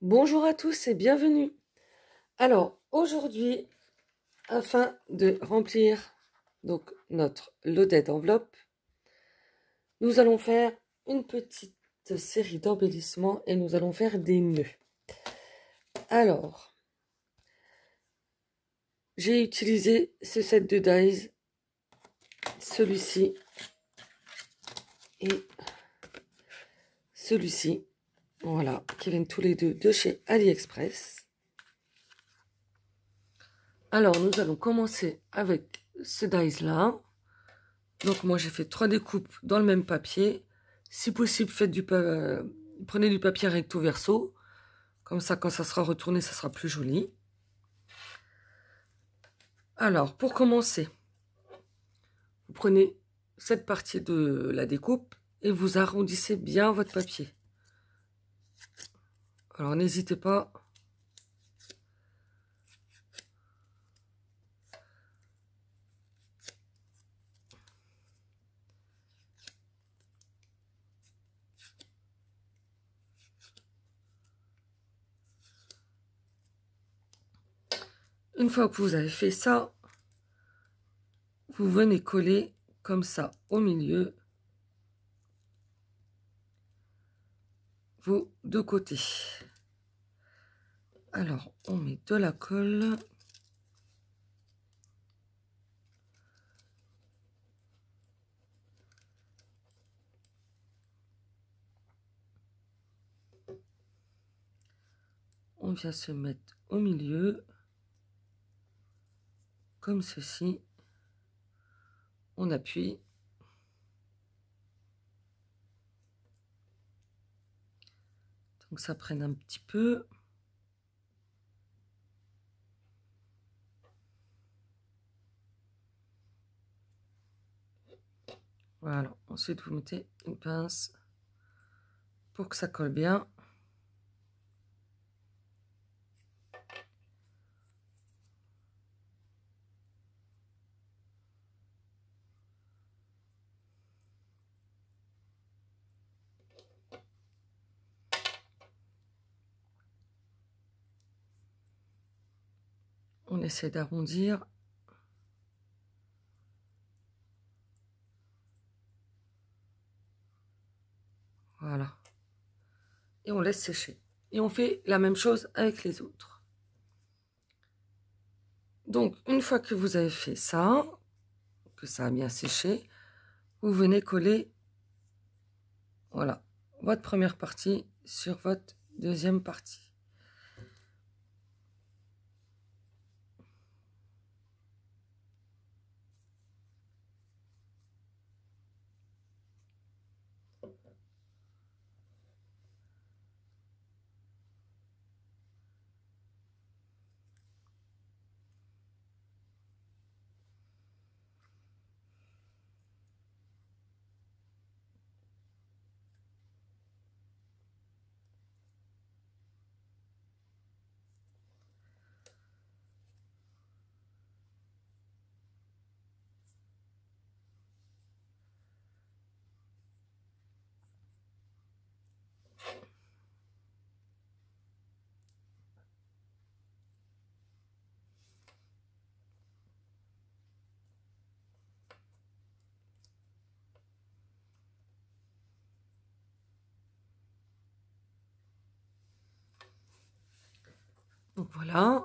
Bonjour à tous et bienvenue. Alors aujourd'hui, afin de remplir donc notre loaded enveloppe, nous allons faire une petite série d'embellissements et nous allons faire des nœuds. Alors, j'ai utilisé ce set de dies, celui-ci et celui-ci, voilà, qui viennent tous les deux de chez AliExpress. Alors, nous allons commencer avec ce dies-là. Donc, moi, j'ai fait 3 découpes dans le même papier. Si possible, prenez du papier recto verso. Comme ça, quand ça sera retourné, ça sera plus joli. Alors, pour commencer, vous prenez cette partie de la découpe et vous arrondissez bien votre papier. Alors, n'hésitez pas. Une fois que vous avez fait ça, vous venez coller comme ça au milieu vos deux côtés. Alors, on met de la colle. On vient se mettre au milieu, comme ceci. On appuie. Donc ça prenne un petit peu. Voilà. Ensuite, vous mettez une pince pour que ça colle bien. On essaie d'arrondir. Voilà. Et on laisse sécher. Et on fait la même chose avec les autres. Donc, une fois que vous avez fait ça, que ça a bien séché, vous venez coller, voilà, votre première partie sur votre deuxième partie. Donc voilà.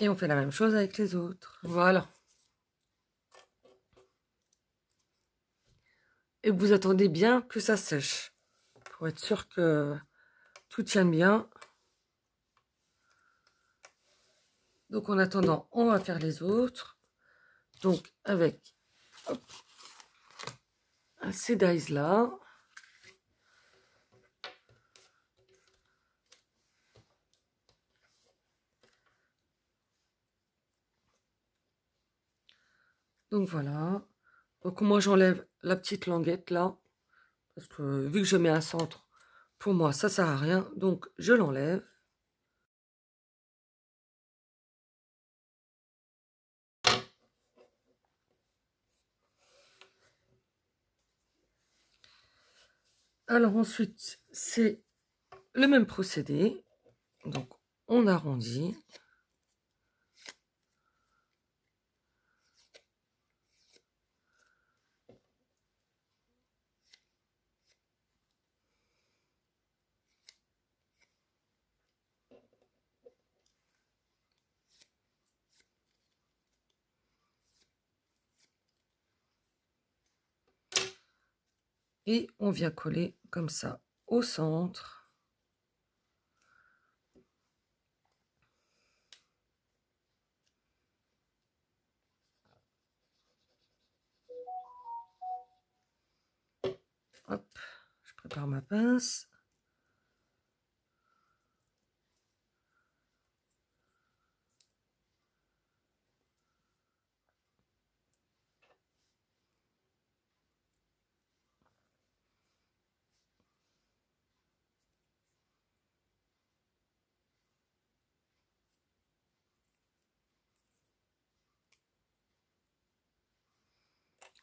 Et on fait la même chose avec les autres. Voilà. Et vous attendez bien que ça sèche. Pour être sûr que tout tienne bien. Donc en attendant, on va faire les autres. Donc avec ces dies là. Donc voilà. Donc moi j'enlève la petite languette là. Parce que vu que je mets un centre, pour moi ça sert à rien. Donc je l'enlève. Alors ensuite, c'est le même procédé. Donc, on arrondit. Et on vient coller comme ça au centre. Hop, je prépare ma pince.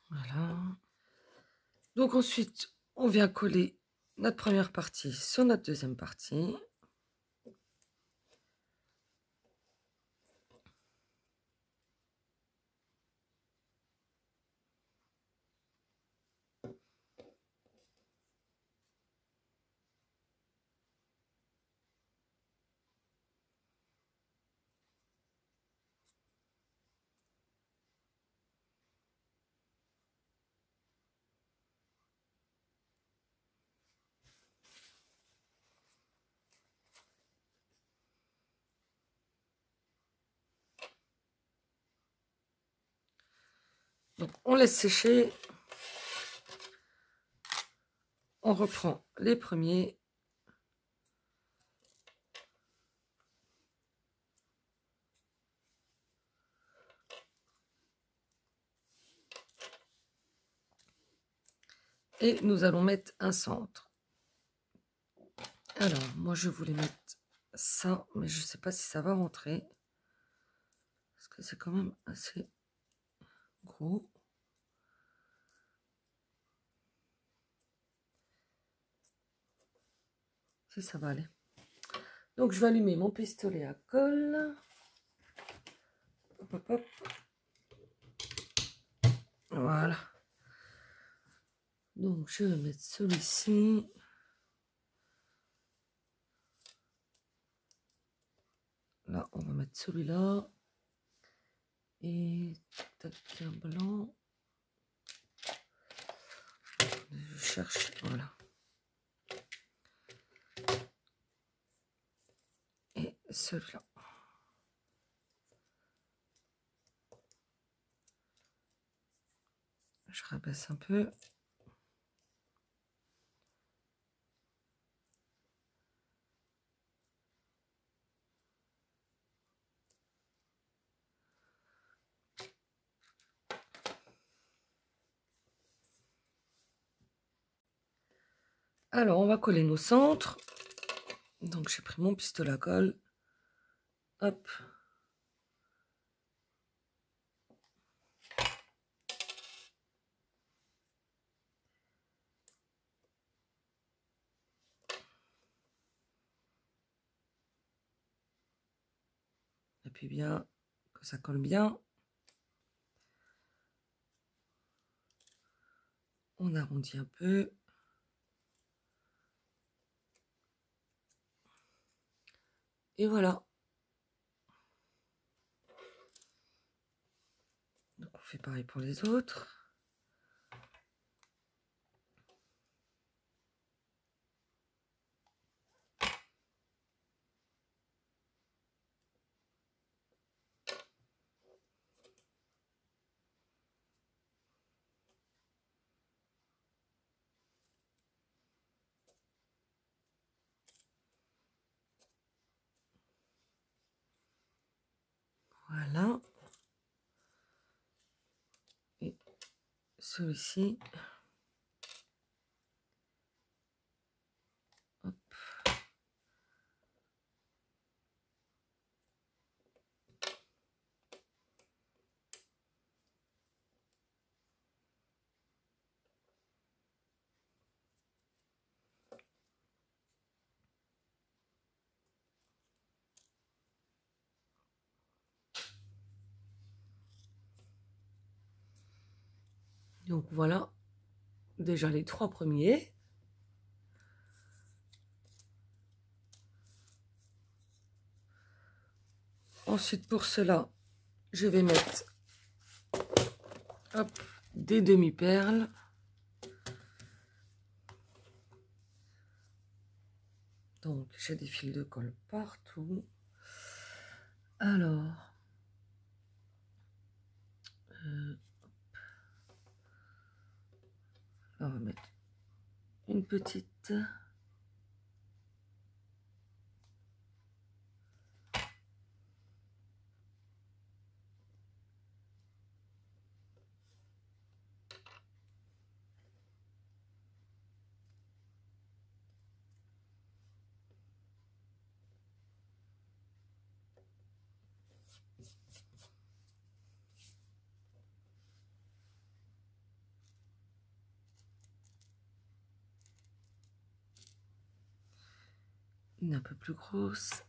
Voilà. Donc ensuite, on vient coller notre première partie sur notre deuxième partie. Donc on laisse sécher. On reprend les premiers. Et nous allons mettre un centre. Alors, moi je voulais mettre ça, mais je ne sais pas si ça va rentrer. Parce que c'est quand même assez gros. Si ça va aller. Donc je vais allumer mon pistolet à colle. Hop, hop, hop. Voilà. Donc je vais mettre celui-ci. Là, on va mettre celui-là. Et tac, un blanc. Je cherche, voilà. Et celui-là. Je rabaisse un peu. Alors, on va coller nos centres. Donc, j'ai pris mon pistolet à colle. Hop. Et puis bien, que ça colle bien. On arrondit un peu. Et voilà. Donc, on fait pareil pour les autres. Voilà. Et celui-ci. Hop. Donc voilà déjà les 3 premiers. Ensuite, pour cela, je vais mettre hop, des demi-perles. Donc, j'ai des fils de colle partout. Alors, on va mettre une petite. Une un peu plus grosse.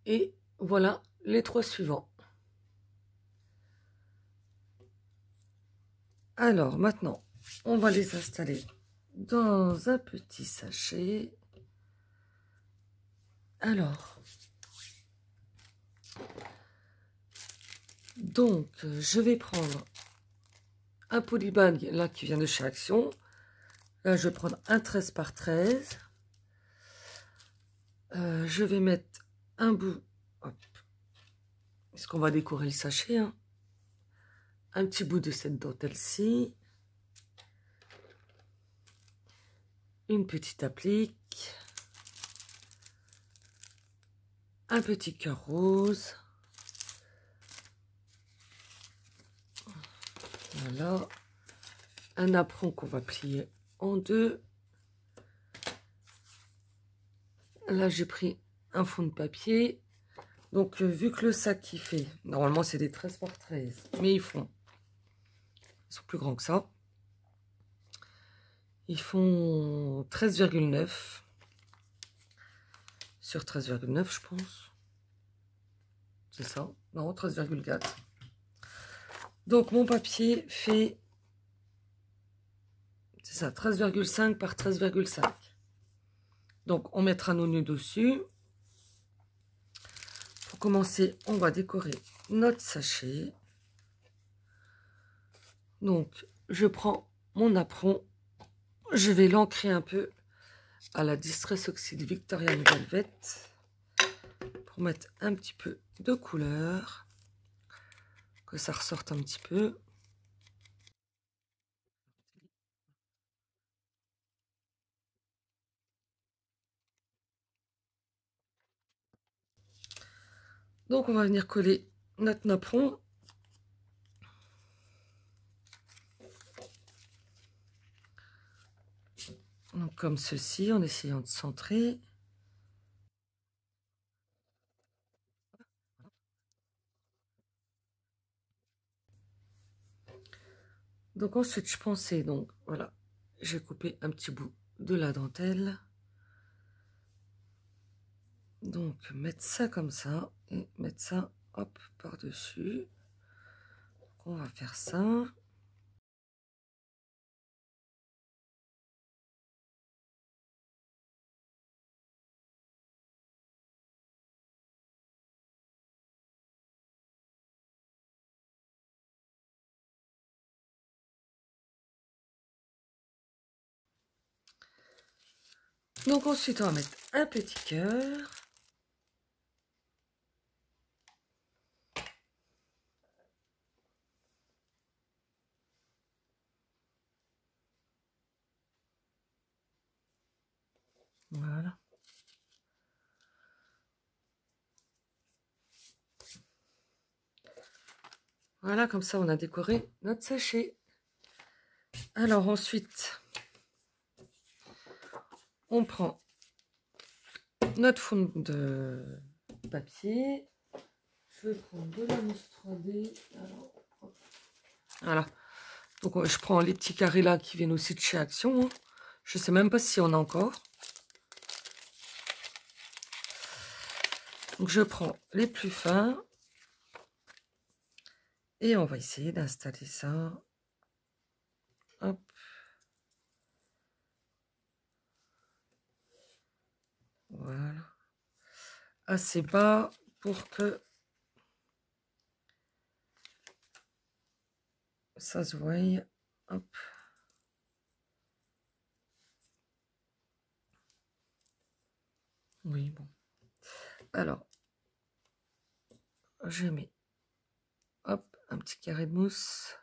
Et voilà les 3 suivants. Alors maintenant, on va les installer dans un petit sachet. Alors, donc je vais prendre un polybag là qui vient de chez Action. Là, je vais prendre un 13 par 13. Je vais mettre un bout, est-ce qu'on va décorer le sachet, hein, un petit bout de cette dentelle-ci, une petite applique, un petit cœur rose, voilà, un apron qu'on va plier en 2. Là, j'ai pris un fond de papier. Donc, vu que le sac il fait, normalement c'est des 13 par 13, mais ils sont plus grands que ça. Ils font 13,9 sur 13,9, je pense. C'est ça? Non, 13,4. Donc, mon papier fait, c'est ça, 13,5 par 13,5. Donc, on mettra nos nœuds dessus. Pour commencer, on va décorer notre sachet. Donc, je prends mon apron. Je vais l'ancrer un peu à la Distress Oxide Victorian Velvet pour mettre un petit peu de couleur, que ça ressorte un petit peu. Donc, on va venir coller notre napperon. Donc, comme ceci, en essayant de centrer. Donc, ensuite, je pensais, donc, voilà, j'ai coupé un petit bout de la dentelle. Donc, mettre ça comme ça et mettre ça, hop, par-dessus. On va faire ça. Donc ensuite, on va mettre un petit cœur. Voilà. Voilà, comme ça, on a décoré notre sachet. Alors ensuite, on prend notre fond de papier. Je vais prendre de la mousse 3D. Alors, voilà. Donc je prends les petits carrés là qui viennent aussi de chez Action. Hein. Je sais même pas si on a encore. Donc je prends les plus fins. Et on va essayer d'installer ça. Hop. Voilà. Assez bas pour que ça se voie. Hop. Oui, bon. Alors, je mets hop, un petit carré de mousse.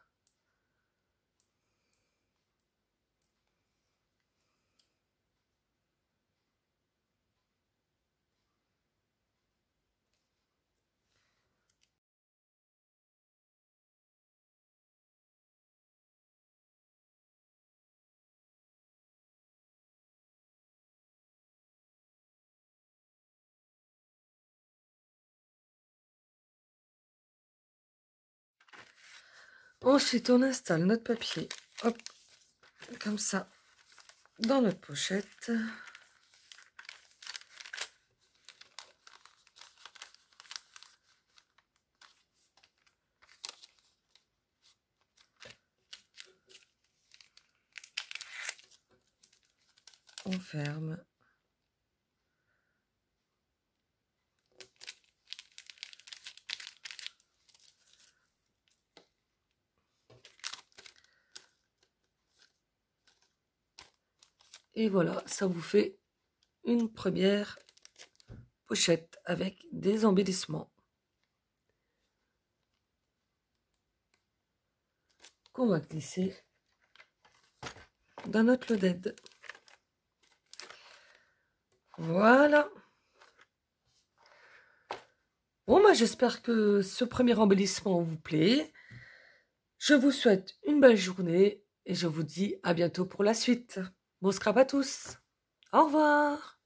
Ensuite, on installe notre papier, hop, comme ça, dans notre pochette. On ferme. Et voilà, ça vous fait une première pochette avec des embellissements qu'on va glisser dans notre loaded. Voilà. Bon, bah, j'espère que ce premier embellissement vous plaît. Je vous souhaite une belle journée et je vous dis à bientôt pour la suite. Bon scrap à tous. Au revoir.